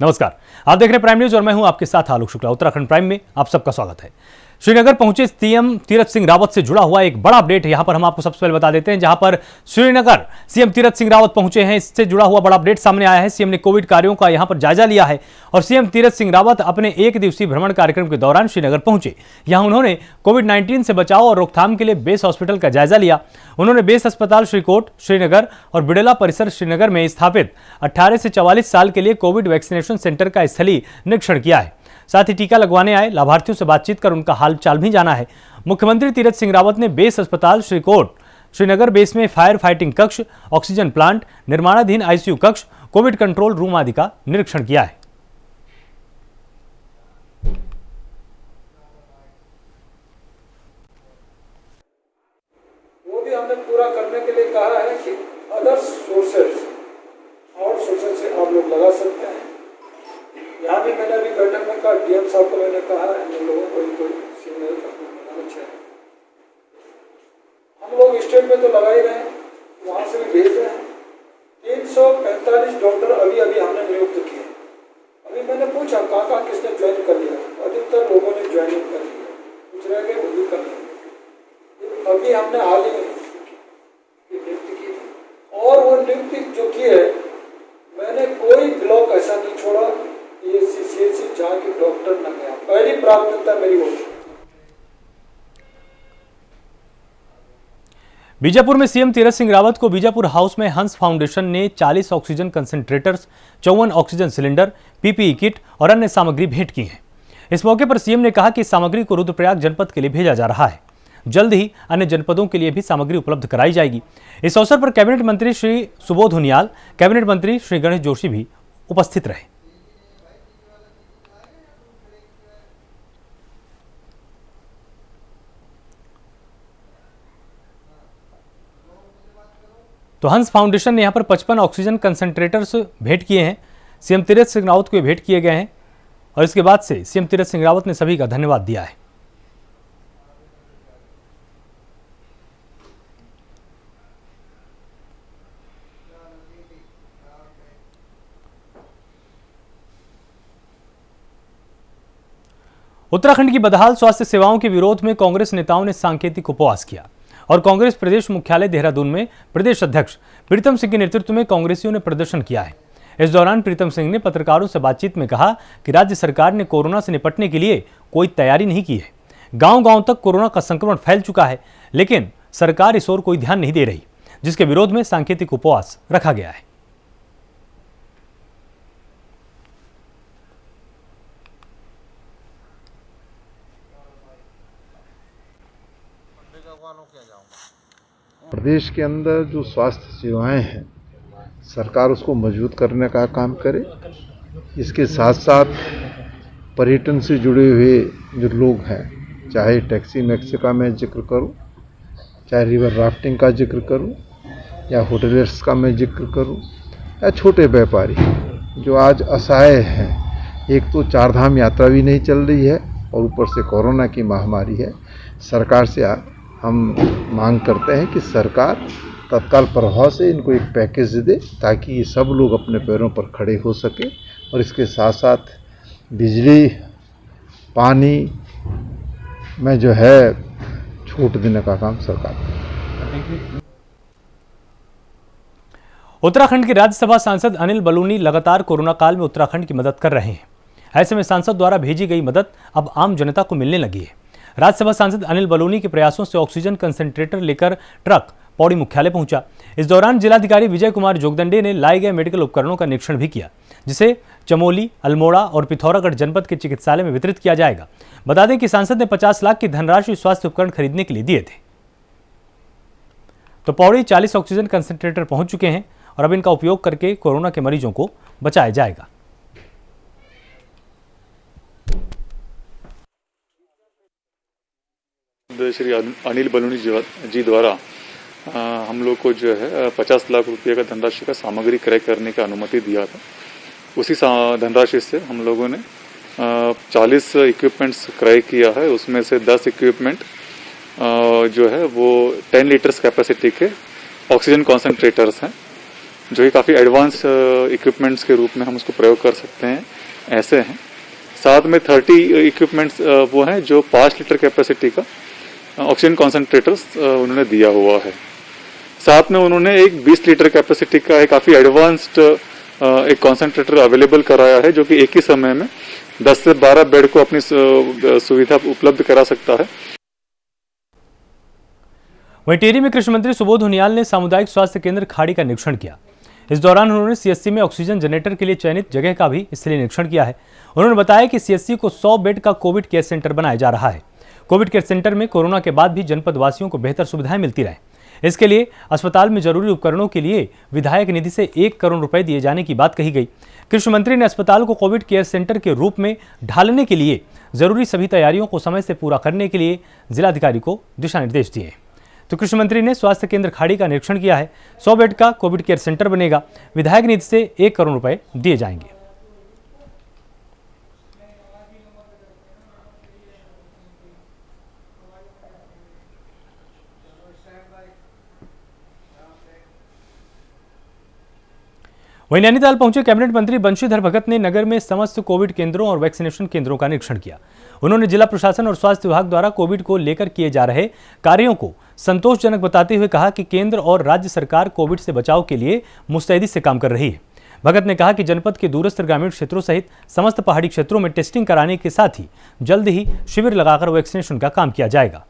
नमस्कार, आप देख रहे हैं प्राइम न्यूज और मैं हूं आपके साथ आलोक शुक्ला। उत्तराखंड प्राइम में आप सबका स्वागत है। श्रीनगर पहुंचे सीएम तीरथ सिंह रावत से जुड़ा हुआ एक बड़ा अपडेट यहां पर हम आपको सबसे पहले बता देते हैं। जहां पर श्रीनगर सीएम तीरथ सिंह रावत पहुंचे हैं, इससे जुड़ा हुआ बड़ा अपडेट सामने आया है। सीएम ने कोविड कार्यों का यहां पर जायजा लिया है और सीएम तीरथ सिंह रावत अपने एक दिवसीय भ्रमण कार्यक्रम के दौरान श्रीनगर पहुंचे। यहां उन्होंने कोविड-19 से बचाव और रोकथाम के लिए बेस हॉस्पिटल का जायजा लिया। उन्होंने बेस अस्पताल श्रीकोट श्रीनगर और बिड़ला परिसर श्रीनगर में स्थापित 18 से 44 साल के लिए कोविड वैक्सीनेशन सेंटर का स्थलीय निरीक्षण किया है। साथ ही टीका लगवाने आए लाभार्थियों से बातचीत कर उनका हाल चाल भी जाना है। मुख्यमंत्री तीरथ सिंह रावत ने बेस अस्पताल श्रीकोट श्रीनगर बेस में फायर फाइटिंग कक्ष, ऑक्सीजन प्लांट, निर्माणाधीन आईसीयू कक्ष, कोविड कंट्रोल रूम आदि का निरीक्षण किया है। वो भी हमने पूरा करने के लिए कहा है कि अदर सोर्सेज और सोर्सेज से आप लोग लगा सकते हैं। यहाँ भी मैंने अभी बैठक में कहा, डीएम साहब को मैंने कहा इन लोगों को इनको लगाना चाहिए। हम लोग स्टेट में तो लगा ही रहे हैं, वहाँ से भी भेज रहे हैं। 345 डॉक्टर अभी अभी हमने नियुक्त किए। अभी मैंने पूछा कहाँ किसने ज्वाइन कर लिया, अधिकतर लोगों ने ज्वाइनिंग कर लिया, कुछ रह गए वो भी कर लिया। अभी हमने हाल ही में नियुक्ति की थी और वो नियुक्ति जो की है, मैंने कोई ब्लॉक ऐसा नहीं छोड़ा सीएचसी जहाँ की डॉक्टर न गया। पहली प्राथमिकता मेरी वो। बीजापुर में सीएम तीरथ सिंह रावत को बीजापुर हाउस में हंस फाउंडेशन ने 40 oxygen concentrators, 54 oxygen cylinder, PPE kit और अन्य सामग्री भेंट की है। इस मौके पर सीएम ने कहा कि इस सामग्री को रुद्रप्रयाग जनपद के लिए भेजा जा रहा है। जल्द ही अन्य जनपदों के लिए भी सामग्री उपलब्ध कराई जाएगी। इस अवसर पर कैबिनेट मंत्री श्री सुबोध उनियाल, कैबिनेट मंत्री श्री गणेश जोशी भी उपस्थित रहे। तो हंस फाउंडेशन ने यहां पर 55 ऑक्सीजन कंसंट्रेटर्स भेंट किए हैं। सीएम तीरथ सिंह रावत को ये भेंट किए गए हैं और इसके बाद से सीएम तीरथ सिंह रावत ने सभी का धन्यवाद दिया है। उत्तराखंड की बदहाल स्वास्थ्य सेवाओं के विरोध में कांग्रेस नेताओं ने सांकेतिक उपवास किया और कांग्रेस प्रदेश मुख्यालय देहरादून में प्रदेश अध्यक्ष प्रीतम सिंह के नेतृत्व में कांग्रेसियों ने प्रदर्शन किया है। इस दौरान प्रीतम सिंह ने पत्रकारों से बातचीत में कहा कि राज्य सरकार ने कोरोना से निपटने के लिए कोई तैयारी नहीं की है। गांव-गांव तक कोरोना का संक्रमण फैल चुका है, लेकिन सरकार इस ओर कोई ध्यान नहीं दे रही, जिसके विरोध में सांकेतिक उपवास रखा गया है। प्रदेश के अंदर जो स्वास्थ्य सेवाएं हैं, सरकार उसको मजबूत करने का काम करे। इसके साथ साथ पर्यटन से जुड़े हुए जो लोग हैं, चाहे टैक्सी मैक्सी का मैं जिक्र करूं, चाहे रिवर राफ्टिंग का जिक्र करूं, या होटलियर्स का मैं जिक्र करूं, या छोटे व्यापारी जो आज असहाय हैं। एक तो चारधाम यात्रा भी नहीं चल रही है और ऊपर से कोरोना की महामारी है। सरकार से हम मांग करते हैं कि सरकार तत्काल प्रभाव से इनको एक पैकेज दे ताकि ये सब लोग अपने पैरों पर खड़े हो सके और इसके साथ साथ बिजली पानी में जो है छूट देने का काम सरकार करे। उत्तराखंड के राज्यसभा सांसद अनिल बलूनी लगातार कोरोना काल में उत्तराखंड की मदद कर रहे हैं। ऐसे में सांसद द्वारा भेजी गई मदद अब आम जनता को मिलने लगी है। राज्यसभा सांसद अनिल बलूनी के प्रयासों से ऑक्सीजन कंसंट्रेटर लेकर ट्रक पौड़ी मुख्यालय पहुंचा। इस दौरान जिलाधिकारी विजय कुमार जोगदंडे ने लाए गए मेडिकल उपकरणों का निरीक्षण भी किया, जिसे चमोली, अल्मोड़ा और पिथौरागढ़ जनपद के चिकित्सालय में वितरित किया जाएगा। बता दें कि सांसद ने 50 लाख की धनराशि स्वास्थ्य उपकरण खरीदने के लिए दिए थे। तो पौड़ी 40 ऑक्सीजन कंसंट्रेटर पहुंच चुके हैं और अब इनका उपयोग करके कोरोना के मरीजों को बचाया जाएगा। श्री अनिल बलूनी जी द्वारा हम लोग को जो है 50 लाख रुपये का धनराशि का सामग्री क्रय करने का अनुमति दिया था। उसी धनराशि से हम लोगों ने 40 इक्विपमेंट्स क्रय किया है। उसमें से 10 इक्विपमेंट जो है वो 10 लीटर्स कैपेसिटी के ऑक्सीजन कॉन्सेंट्रेटर्स हैं जो कि काफ़ी एडवांस इक्विपमेंट्स के रूप में हम उसको प्रयोग कर सकते हैं, ऐसे हैं। साथ में 30 इक्विपमेंट्स वो हैं जो 5 लीटर कैपेसिटी का ऑक्सीजन कॉन्सेंट्रेटर्स उन्होंने दिया हुआ है। साथ में उन्होंने एक 20 लीटर कैपेसिटी का एक काफ़ी एडवांस्ड एक कॉन्सेंट्रेटर अवेलेबल कराया है, जो कि एक ही समय में 10 से 12 बेड को अपनी सुविधा उपलब्ध करा सकता है। वहीं टिहरी में कृषि मंत्री सुबोध उनियाल ने सामुदायिक स्वास्थ्य केंद्र खाड़ी का निरीक्षण किया। इस दौरान उन्होंने सीएससी में ऑक्सीजन जनरेटर के लिए चयनित जगह का भी स्थलीय निरीक्षण किया है। उन्होंने बताया कि सीएससी को 100 बेड का कोविड केयर सेंटर बनाया जा रहा है। कोविड केयर सेंटर में कोरोना के बाद भी जनपद वासियों को बेहतर सुविधाएं मिलती रहे, इसके लिए अस्पताल में जरूरी उपकरणों के लिए विधायक निधि से 1 करोड़ रुपए दिए जाने की बात कही गई। कृषि मंत्री ने अस्पताल को कोविड केयर सेंटर के रूप में ढालने के लिए जरूरी सभी तैयारियों को समय से पूरा करने के लिए जिलाधिकारी को दिशा निर्देश दिए। तो कृषि मंत्री ने स्वास्थ्य केंद्र खाड़ी का निरीक्षण किया है। 100 बेड का कोविड केयर सेंटर बनेगा। विधायक निधि से 1 करोड़ रुपए दिए जाएंगे। वहीं नैनीताल पहुंचे कैबिनेट मंत्री बंशीधर भगत ने नगर में समस्त कोविड केंद्रों और वैक्सीनेशन केंद्रों का निरीक्षण किया। उन्होंने जिला प्रशासन और स्वास्थ्य विभाग द्वारा कोविड को लेकर किए जा रहे कार्यों को संतोषजनक बताते हुए कहा कि केंद्र और राज्य सरकार कोविड से बचाव के लिए मुस्तैदी से काम कर रही है। भगत ने कहा कि जनपद के दूरस्थ ग्रामीण क्षेत्रों सहित समस्त पहाड़ी क्षेत्रों में टेस्टिंग कराने के साथ ही जल्द ही शिविर लगाकर वैक्सीनेशन का काम किया जाएगा।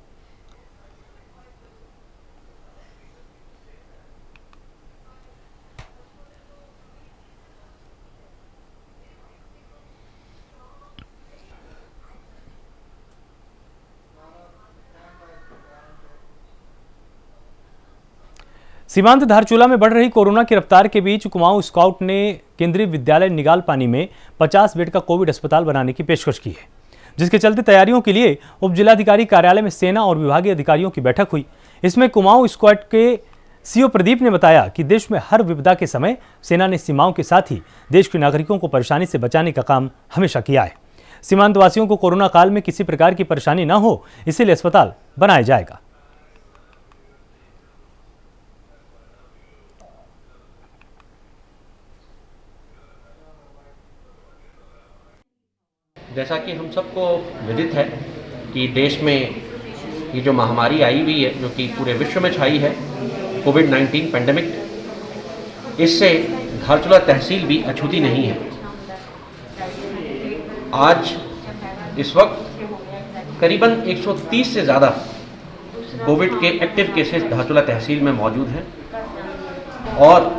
सीमांत धारचूला में बढ़ रही कोरोना की रफ्तार के बीच कुमाऊं स्काउट ने केंद्रीय विद्यालय निगाल पानी में 50 बेड का कोविड अस्पताल बनाने की पेशकश की है, जिसके चलते तैयारियों के लिए उप जिलाधिकारी कार्यालय में सेना और विभागीय अधिकारियों की बैठक हुई। इसमें कुमाऊं स्क्वाड के सीओ प्रदीप ने बताया कि देश में हर विपदा के समय सेना ने सीमाओं के साथ ही देश के नागरिकों को परेशानी से बचाने का काम हमेशा किया है। सीमांत वासियों को कोरोना काल में किसी प्रकार की परेशानी न हो, इसीलिए अस्पताल बनाया जाएगा। जैसा कि हम सबको विदित है कि देश में ये जो महामारी आई हुई है, जो कि पूरे विश्व में छाई है, कोविड-19 पैंडेमिक, इससे धारचूला तहसील भी अछूती नहीं है। आज इस वक्त करीबन 130 से ज़्यादा कोविड के एक्टिव केसेस धारचूला तहसील में मौजूद हैं और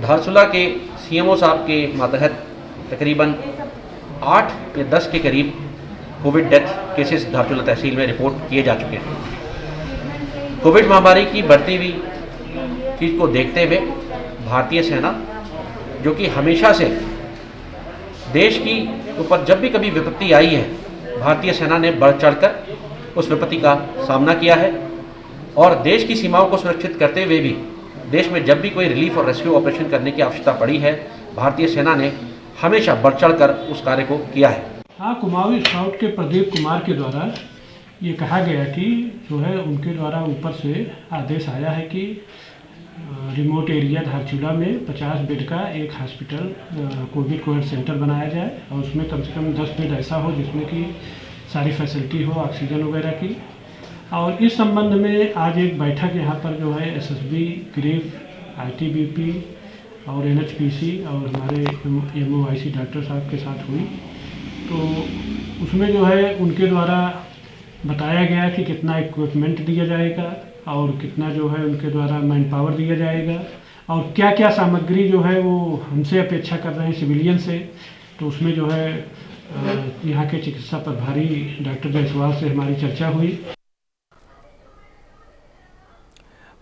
धारचूला के सीएमओ साहब के मातहत तकरीबन 8 या 10 के करीब कोविड डेथ केसेस धारचूला तहसील में रिपोर्ट किए जा चुके हैं। कोविड महामारी की बढ़ती हुई चीज़ को देखते हुए भारतीय सेना, जो कि हमेशा से देश की ऊपर जब भी कभी विपत्ति आई है, भारतीय सेना ने बढ़ चढ़कर उस विपत्ति का सामना किया है और देश की सीमाओं को सुरक्षित करते हुए भी देश में जब भी कोई रिलीफ और रेस्क्यू ऑपरेशन करने की आवश्यकता पड़ी है, भारतीय सेना ने हमेशा बढ़ चढ़कर उस कार्य को किया है। हाँ, कुमाऊं स्काउट के प्रदीप कुमार के द्वारा ये कहा गया कि जो है उनके द्वारा ऊपर से आदेश आया है कि रिमोट एरिया धारचूला में 50 बेड का एक हॉस्पिटल कोविड केयर सेंटर बनाया जाए और उसमें कम से कम 10 बेड ऐसा हो जिसमें कि सारी फैसिलिटी हो ऑक्सीजन वगैरह की। और इस संबंध में आज एक बैठक यहाँ पर जो है एसएसबी, ग्रेफ, आईटीबीपी और एनएचपीसी और हमारे एमओआईसी डॉक्टर साहब के साथ हुई। तो उसमें जो है उनके द्वारा बताया गया कि कितना इक्विपमेंट दिया जाएगा और कितना जो है उनके द्वारा मैन पावर दिया जाएगा और क्या क्या सामग्री जो है वो हमसे अपेक्षा कर रहे हैं सिविलियन से। तो उसमें जो है यहाँ के चिकित्सा प्रभारी डॉक्टर जायसवाल से हमारी चर्चा हुई।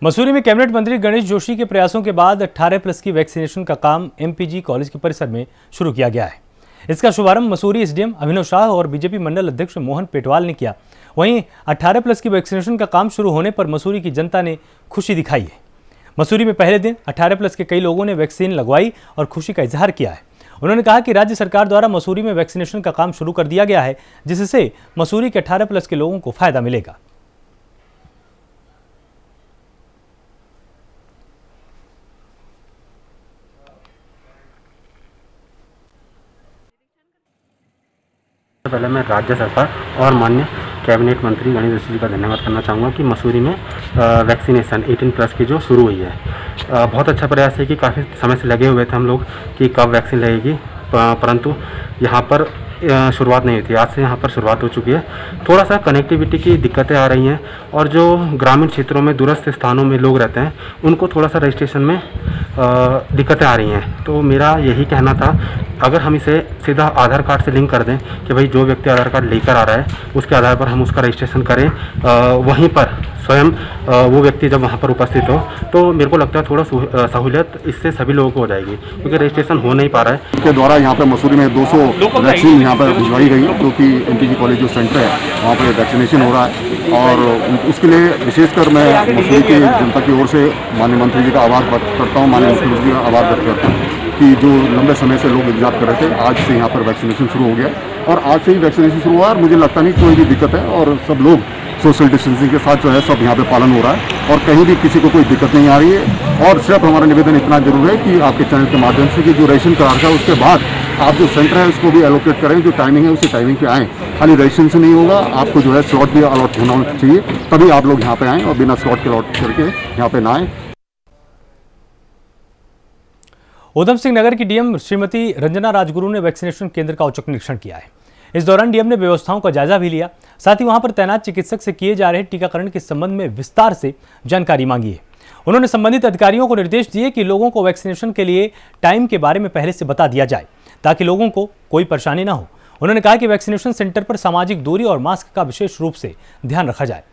मसूरी में कैबिनेट मंत्री गणेश जोशी के प्रयासों के बाद 18+ की वैक्सीनेशन का काम एमपीजी कॉलेज के परिसर में शुरू किया गया है। इसका शुभारंभ मसूरी एसडीएम अभिनव शाह और बीजेपी मंडल अध्यक्ष मोहन पेटवाल ने किया। वहीं 18+ की वैक्सीनेशन का काम शुरू होने पर मसूरी की जनता ने खुशी दिखाई है। मसूरी में पहले दिन 18+ के कई लोगों ने वैक्सीन लगवाई और खुशी का इजहार किया है। उन्होंने कहा कि राज्य सरकार द्वारा मसूरी में वैक्सीनेशन का काम शुरू कर दिया गया है, जिससे मसूरी के 18+ के लोगों को फायदा मिलेगा। पहले मैं राज्य सरकार और माननीय कैबिनेट मंत्री गणेश जोशी जी का धन्यवाद करना चाहूँगा कि मसूरी में वैक्सीनेशन 18+ की जो शुरू हुई है, बहुत अच्छा प्रयास है कि काफ़ी समय से लगे हुए थे हम लोग कि कब वैक्सीन लगेगी, परंतु यहाँ पर शुरुआत नहीं हुई थी। आज से यहाँ पर शुरुआत हो चुकी है। थोड़ा सा कनेक्टिविटी की दिक्कतें आ रही हैं और जो ग्रामीण क्षेत्रों में दूरस्थ स्थानों में लोग रहते हैं उनको थोड़ा सा रजिस्ट्रेशन में दिक्कतें आ रही हैं। तो मेरा यही कहना था, अगर हम इसे सीधा आधार कार्ड से लिंक कर दें कि भाई जो व्यक्ति आधार कार्ड लेकर आ रहा है उसके आधार पर हम उसका रजिस्ट्रेशन करें, वहीं पर स्वयं वो व्यक्ति जब वहाँ पर उपस्थित हो, तो मेरे को लगता है थोड़ा सहूलियत इससे सभी लोगों को हो जाएगी, क्योंकि रजिस्ट्रेशन हो नहीं पा रहा है। के द्वारा यहाँ पे मसूरी में 200 वैक्सीन यहाँ पर भिजवाई गई, जो कि एनटीजी कॉलेज जो सेंटर है वहाँ पर वैक्सीनेशन हो रहा है, और उसके लिए विशेषकर मैं मसूरी की जनता की ओर से माननीय मंत्री जी का आभार व्यक्त करता हूँ, माननीय मुख्यमंत्री जी का आभार व्यक्त करता हूँ कि जो लंबे समय से लोग इंतजार कर रहे थे, आज से यहाँ पर वैक्सीनेशन शुरू हो गया और आज से ही वैक्सीनेशन शुरू हुआ और मुझे लगता नहीं कोई भी दिक्कत है, और सब लोग सोशल डिस्टेंसिंग के साथ जो है सब यहाँ पे पालन हो रहा है और कहीं भी किसी को कोई दिक्कत नहीं आ रही है। और सिर्फ हमारा निवेदन इतना जरूर है कि आपके चैनल के माध्यम से कि जो रजिस्ट्रेशन कार्ड है उसके बाद आप जो सेंटर है उसको भी एलोकेट करें, जो टाइमिंग है उसी टाइमिंग पे आएँ, खाली रजिस्ट्रेशन से नहीं होगा, आपको जो है स्लॉट भी अलॉट होना चाहिए, तभी आप लोग यहाँ पे आएँ और बिना स्लॉट के अलॉट करके यहाँ पे ना आएँ। उधम सिंह नगर की डीएम श्रीमती रंजना राजगुरु ने वैक्सीनेशन केंद्र का औचक निरीक्षण किया है। इस दौरान डीएम ने व्यवस्थाओं का जायजा भी लिया, साथ ही वहां पर तैनात चिकित्सक से किए जा रहे टीकाकरण के संबंध में विस्तार से जानकारी मांगी है। उन्होंने संबंधित अधिकारियों को निर्देश दिए कि लोगों को वैक्सीनेशन के लिए टाइम के बारे में पहले से बता दिया जाए, ताकि लोगों को कोई परेशानी न हो। उन्होंने कहा कि वैक्सीनेशन सेंटर पर सामाजिक दूरी और मास्क का विशेष रूप से ध्यान रखा जाए।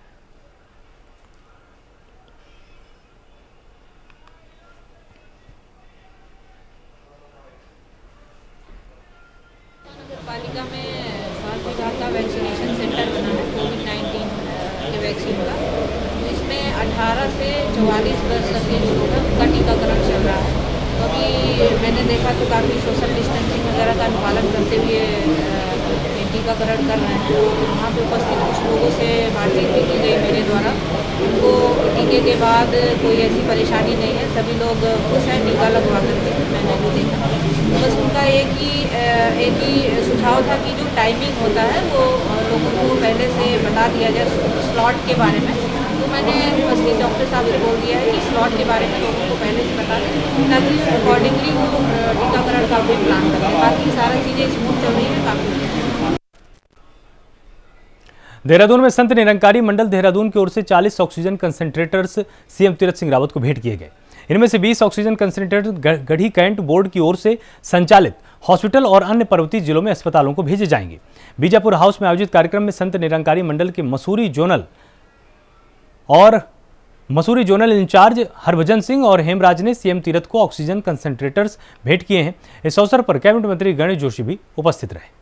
पालिका में स्वास्थ्य विभाग का वैक्सीनेशन सेंटर बना है कोविड-19 के वैक्सीन का, तो इसमें 18 से 44 वर्ष तक के लोगों का टीकाकरण चल रहा है। तो अभी मैंने देखा तो काफ़ी सोशल डिस्टेंसिंग वगैरह का अनुपालन करते हुए टीकाकरण कर रहे हैं। तो वहाँ पे उपस्थित कुछ लोगों से बातचीत भी की गई मेरे द्वारा, उनको टीके के बाद कोई ऐसी परेशानी नहीं है, सभी लोग खुश हैं टीका लगवा करके। मैंने भी देखा, बस उनका एक ही सुझाव था कि जो टाइमिंग होता है वो लोगों को पहले से बता दिया जाए स्लॉट के बारे में। तो मैंने उपस्थित डॉक्टर साहब से बोल दिया है कि स्लॉट के बारे में लोगों को पहले से बता दें, ताकि अकॉर्डिंगली वो टीकाकरण का भी प्लान करें। बाकी सारी चीज़ें स्मूथ चल रही हैं काफ़ी। देहरादून में संत निरंकारी मंडल देहरादून की ओर से 40 oxygen concentrators CM Tirath Singh Rawat को भेंट किए गए। इनमें से 20 ऑक्सीजन कंसंट्रेटर गढ़ी कैंट बोर्ड की ओर से संचालित हॉस्पिटल और अन्य पर्वतीय जिलों में अस्पतालों को भेजे जाएंगे। बीजापुर हाउस में आयोजित कार्यक्रम में संत निरंकारी मंडल के मसूरी जोनल इंचार्ज हरभजन सिंह और हेमराज ने सीएम तीरथ को ऑक्सीजन कंसंट्रेटर्स भेंट किए हैं। इस अवसर पर कैबिनेट मंत्री गणेश जोशी भी उपस्थित रहे।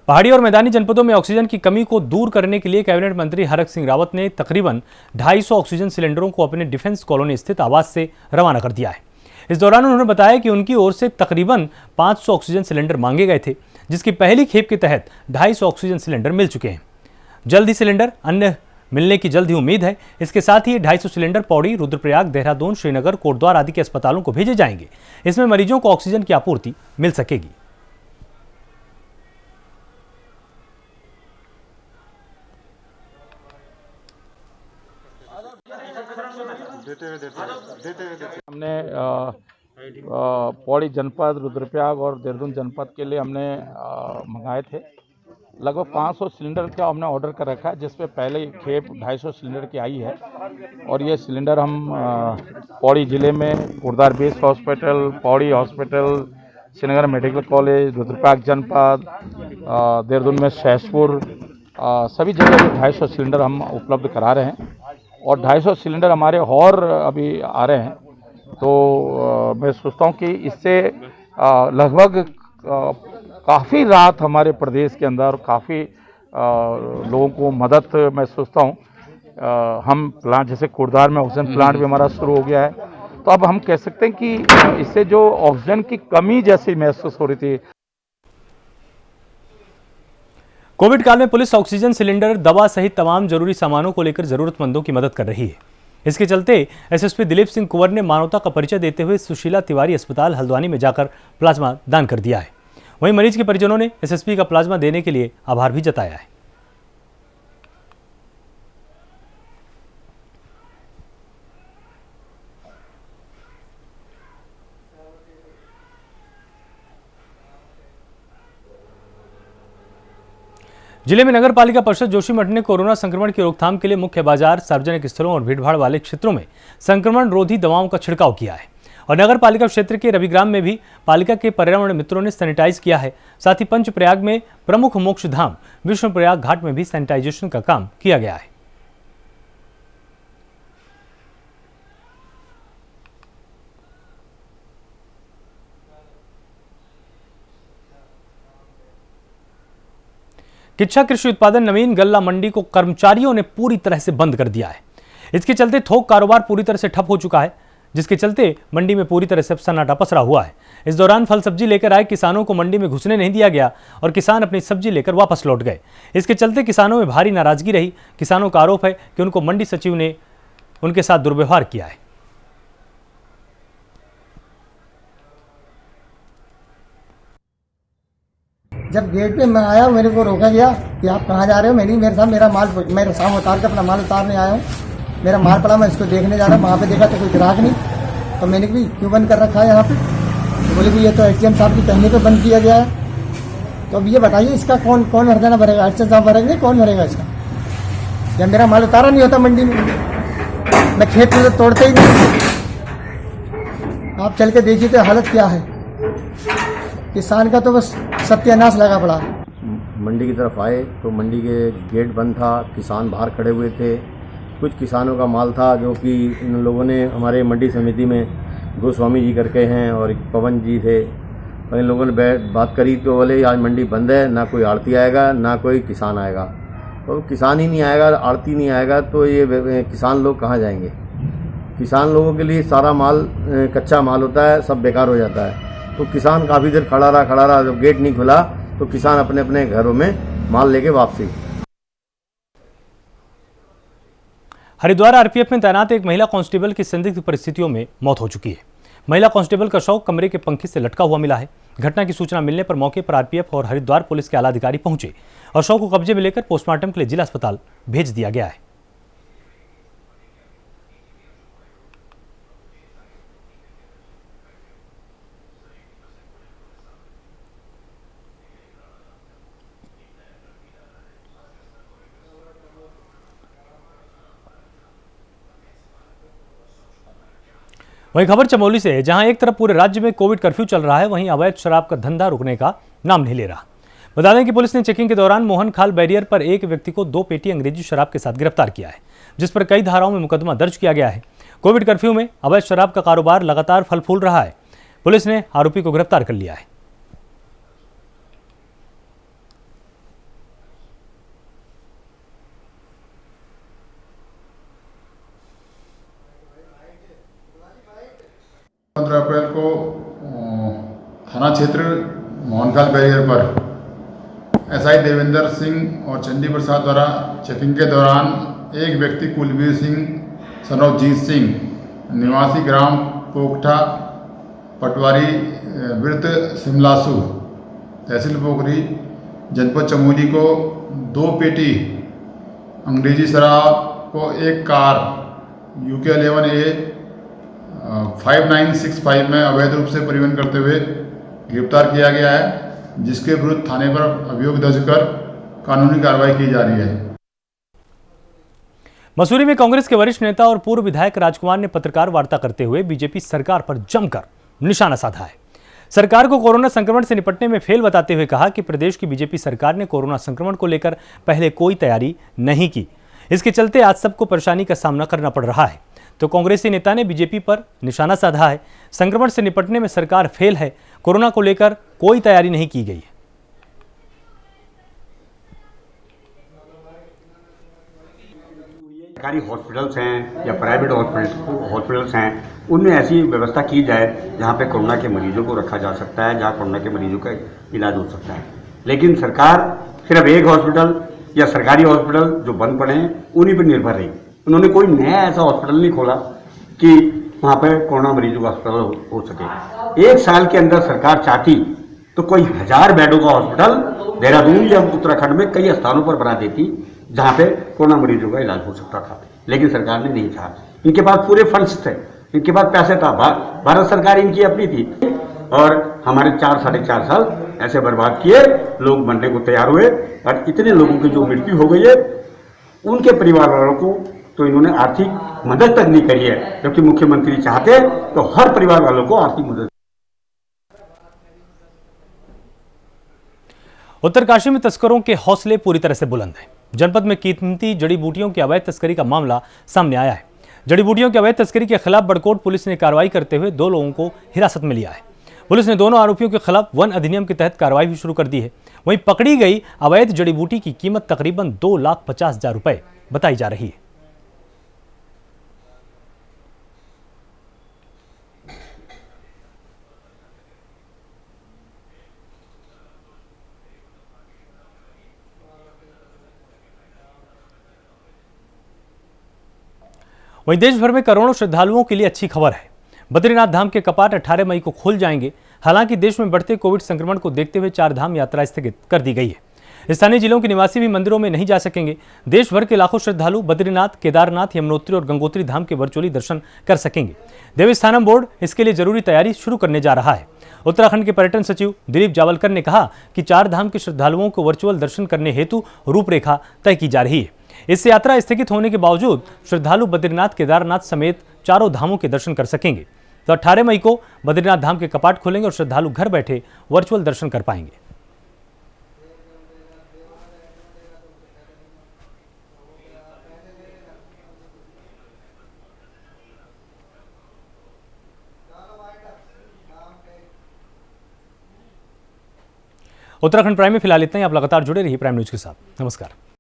पहाड़ी और मैदानी जनपदों में ऑक्सीजन की कमी को दूर करने के लिए कैबिनेट मंत्री हरक सिंह रावत ने तकरीबन 250 ऑक्सीजन सिलेंडरों को अपने डिफेंस कॉलोनी स्थित आवास से रवाना कर दिया है। इस दौरान उन्होंने बताया कि उनकी ओर से तकरीबन 500 ऑक्सीजन सिलेंडर मांगे गए थे, जिसकी पहली खेप के तहत 250 ऑक्सीजन सिलेंडर मिल चुके हैं। जल्द ही सिलेंडर अन्य मिलने की जल्द ही उम्मीद है। इसके साथ ही 250 सिलेंडर पौड़ी, रुद्रप्रयाग, देहरादून, श्रीनगर, कोटद्वार आदि के अस्पतालों को भेजे जाएंगे। इसमें मरीजों को ऑक्सीजन की आपूर्ति मिल सकेगी। हमने पौड़ी जनपद, रुद्रप्रयाग और देहरादून जनपद के लिए हमने मंगाए थे। लगभग 500 सिलेंडर का हमने ऑर्डर कर रखा है, जिसमें पहले खेप 250 सिलेंडर की आई है। और ये सिलेंडर हम पौड़ी ज़िले में Kotdwar base hospital, Pauri hospital, Srinagar medical college, Rudraprayag जनपद, देहरादून में सहसपुर, सभी जगह 250 सिलेंडर हम उपलब्ध करा रहे हैं। और 250 सिलेंडर हमारे और अभी आ रहे हैं। तो मैं सोचता हूँ कि इससे लगभग काफ़ी राहत हमारे प्रदेश के अंदर, काफ़ी लोगों को मदद मैं सोचता हूँ। हम प्लांट जैसे कोटद्वार में ऑक्सीजन प्लांट भी हमारा शुरू हो गया है, तो अब हम कह सकते हैं कि इससे जो ऑक्सीजन की कमी जैसी महसूस हो रही थी। कोविड काल में पुलिस ऑक्सीजन सिलेंडर, दवा सहित तमाम जरूरी सामानों को लेकर जरूरतमंदों की मदद कर रही है। इसके चलते एसएसपी दिलीप सिंह कुंवर ने मानवता का परिचय देते हुए सुशीला तिवारी अस्पताल हल्द्वानी में जाकर प्लाज्मा दान कर दिया है। वहीं मरीज के परिजनों ने एसएसपी का प्लाज्मा देने के लिए आभार भी जताया है। जिले में नगर पालिका परिषद जोशीमठ ने कोरोना संक्रमण की रोकथाम के लिए मुख्य बाजार, सार्वजनिक स्थलों और भीड़भाड़ वाले क्षेत्रों में संक्रमण रोधी दवाओं का छिड़काव किया है। और नगर पालिका क्षेत्र के रविग्राम में भी पालिका के पर्यावरण मित्रों ने सैनिटाइज किया है। साथ ही पंचप्रयाग में प्रमुख मोक्ष धाम विष्णुप्रयाग घाट में भी सैनिटाइजेशन का काम किया गया है। किच्छा कृषि उत्पादन नवीन गल्ला मंडी को कर्मचारियों ने पूरी तरह से बंद कर दिया है। इसके चलते थोक कारोबार पूरी तरह से ठप हो चुका है, जिसके चलते मंडी में पूरी तरह से सन्नाटा पसरा हुआ है। इस दौरान फल सब्जी लेकर आए किसानों को मंडी में घुसने नहीं दिया गया और किसान अपनी सब्जी लेकर वापस लौट गए। इसके चलते किसानों में भारी नाराजगी रही। किसानों का आरोप है कि उनको मंडी सचिव ने उनके साथ दुर्व्यवहार किया है। जब गेट पे मैं आया मेरे को रोका गया कि आप कहाँ जा रहे हो। मैंने मेरे साथ मेरे सामने उतार के अपना माल उतारने आया हूँ। मेरा माल पड़ा, मैं इसको देखने जा रहा हूँ। वहाँ पे देखा तो कोई ग्राहक नहीं, तो मैंने भी क्यों बंद कर रखा है यहाँ पे। तो बोले कि ये तो एचएम साहब की कहने पे बंद किया गया है। तो अब ये बताइए इसका कौन हर्जाना भरेगा? एचएम साहब भरेंगे? कौन भरेगा इसका? जब मेरा माल उतारा नहीं होता मंडी में, मैं खेत में तोड़ते ही नहीं। आप चल के देखिए तो हालत क्या है। किसान का तो बस सत्यानाश लगा पड़ा। मंडी की तरफ आए तो मंडी के गेट बंद था, किसान बाहर खड़े हुए थे। कुछ किसानों का माल था जो कि इन लोगों ने हमारे मंडी समिति में गोस्वामी जी करके हैं और पवन जी थे, और इन लोगों ने बात करी तो बोले आज मंडी बंद है, ना कोई आड़ती आएगा ना कोई किसान आएगा। तो किसान ही नहीं आएगा, आड़ती नहीं आएगा तो ये किसान लोग कहाँ जाएंगे? किसान लोगों के लिए सारा माल कच्चा माल होता है, सब बेकार हो जाता है। तो किसान काफ़ी देर खड़ा रहा। जब गेट नहीं खुला तो किसान अपने अपने घरों में माल लेके वापसी। हरिद्वार आरपीएफ में तैनात एक महिला कांस्टेबल की संदिग्ध परिस्थितियों में मौत हो चुकी है। महिला कांस्टेबल का शव कमरे के पंखे से लटका हुआ मिला है। घटना की सूचना मिलने पर मौके पर आरपीएफ और हरिद्वार पुलिस के आला अधिकारी पहुंचे और शव को कब्जे में लेकर पोस्टमार्टम के लिए जिला अस्पताल भेज दिया गया है। वहीं खबर चमोली से है, जहां एक तरफ पूरे राज्य में कोविड कर्फ्यू चल रहा है, वहीं अवैध शराब का धंधा रुकने का नाम नहीं ले रहा। बता दें कि पुलिस ने चेकिंग के दौरान मोहन खाल बैरियर पर एक व्यक्ति को 2 पेटी अंग्रेजी शराब के साथ गिरफ्तार किया है, जिस पर कई धाराओं में मुकदमा दर्ज किया गया है। कोविड कर्फ्यू में अवैध शराब का कारोबार लगातार फल फूल रहा है। पुलिस ने आरोपी को गिरफ्तार कर लिया है। अप्रैल को थाना क्षेत्र मोहनखाल बैरियर पर एसआई देवेंद्र सिंह और चंडी प्रसाद द्वारा चेकिंग के दौरान एक व्यक्ति कुलवीर सिंह सन ऑफ जीत सिंह निवासी ग्राम पोखठा पटवारी वृत्त सिमलासू तहसील पोखरी जनपद चमोली को 2 पेटी अंग्रेजी शराब को एक कार UK 11A 5965 में अवैध रूप से परिवहन करते हुए गिरफ्तार किया गया है, जिसके विरुद्ध थाने पर अभियोग दर्ज कर कानूनी कार्रवाई की जा रही है। मसूरी में कांग्रेस के वरिष्ठ नेता और पूर्व विधायक राजकुमार ने पत्रकार वार्ता करते हुए बीजेपी सरकार पर जमकर निशाना साधा है। सरकार को कोरोना संक्रमण से निपटने में फेल बताते हुए कहा कि प्रदेश की बीजेपी सरकार ने कोरोना संक्रमण को लेकर पहले कोई तैयारी नहीं की। इसके चलते आज सबको परेशानी का सामना करना पड़ रहा है। तो कांग्रेसी नेता ने बीजेपी पर निशाना साधा है। संक्रमण से निपटने में सरकार फेल है, कोरोना को लेकर कोई तैयारी नहीं की गई है। सरकारी हॉस्पिटल्स हैं या प्राइवेट हॉस्पिटल्स हैं, उनमें ऐसी व्यवस्था की जाए जहां पे कोरोना के मरीजों को रखा जा सकता है, जहां कोरोना के मरीजों का इलाज हो सकता है। लेकिन सरकार सिर्फ एक हॉस्पिटल या सरकारी हॉस्पिटल जो बंद पड़े हैं उन्हीं पर निर्भर रही। उन्होंने कोई नया ऐसा हॉस्पिटल नहीं खोला कि वहाँ पर कोरोना मरीजों का अस्पताल हो सके। एक साल के अंदर सरकार चाहती तो कोई 1000 बेडों का हॉस्पिटल देहरादून या उत्तराखंड में कई स्थानों पर बना देती जहाँ पे कोरोना मरीजों का इलाज हो सकता था, लेकिन सरकार ने नहीं चाहा। इनके पास पूरे फंड्स थे, इनके पास पैसे था, भारत सरकार इनकी अपनी थी, और हमारे 4-4.5 साल ऐसे बर्बाद किए, लोग मरने को तैयार हुए और इतने लोगों की जो मृत्यु हो गई है उनके परिवार वालों को तो इन्होंने आर्थिक मदद तक नहीं करी है, जबकि मुख्यमंत्री चाहते तो हर परिवार वालों को आर्थिक मदद। उत्तरकाशी में तस्करों के हौसले पूरी तरह से बुलंद हैं। जनपद में कीमती जड़ी बूटियों की अवैध तस्करी का मामला सामने आया है। जड़ी बूटियों की अवैध तस्करी के खिलाफ बड़कोट पुलिस ने कार्रवाई करते हुए 2 लोगों को हिरासत में लिया है। पुलिस ने दोनों आरोपियों के खिलाफ वन अधिनियम के तहत कार्रवाई भी शुरू कर दी है। वहीं पकड़ी गई अवैध जड़ी बूटी की कीमत तकरीबन 2,50,000 रुपए बताई जा रही है। वहीं देश भर में करोड़ों श्रद्धालुओं के लिए अच्छी खबर है। बद्रीनाथ धाम के कपाट 18 मई को खुल जाएंगे। हालांकि देश में बढ़ते कोविड संक्रमण को देखते हुए 4 धाम यात्रा स्थगित कर दी गई है। स्थानीय जिलों के निवासी भी मंदिरों में नहीं जा सकेंगे। देश भर के लाखों श्रद्धालु बद्रीनाथ, केदारनाथ, यमुनोत्री और गंगोत्री धाम के वर्चुअली दर्शन कर सकेंगे। देवस्थानम बोर्ड इसके लिए जरूरी तैयारी शुरू करने जा रहा है। उत्तराखंड के पर्यटन सचिव दिलीप जावलकर ने कहा कि 4 धाम के श्रद्धालुओं को वर्चुअल दर्शन करने हेतु रूपरेखा तय की जा रही है। इससे यात्रा स्थगित होने के बावजूद श्रद्धालु बद्रीनाथ, केदारनाथ समेत 4 धामों के दर्शन कर सकेंगे। तो 18 मई को बद्रीनाथ धाम के कपाट खुलेंगे और श्रद्धालु घर बैठे वर्चुअल दर्शन कर पाएंगे। उत्तराखंड प्राइम में फिलहाल इतना ही। आप लगातार जुड़े रहिए प्राइम न्यूज के साथ। नमस्कार।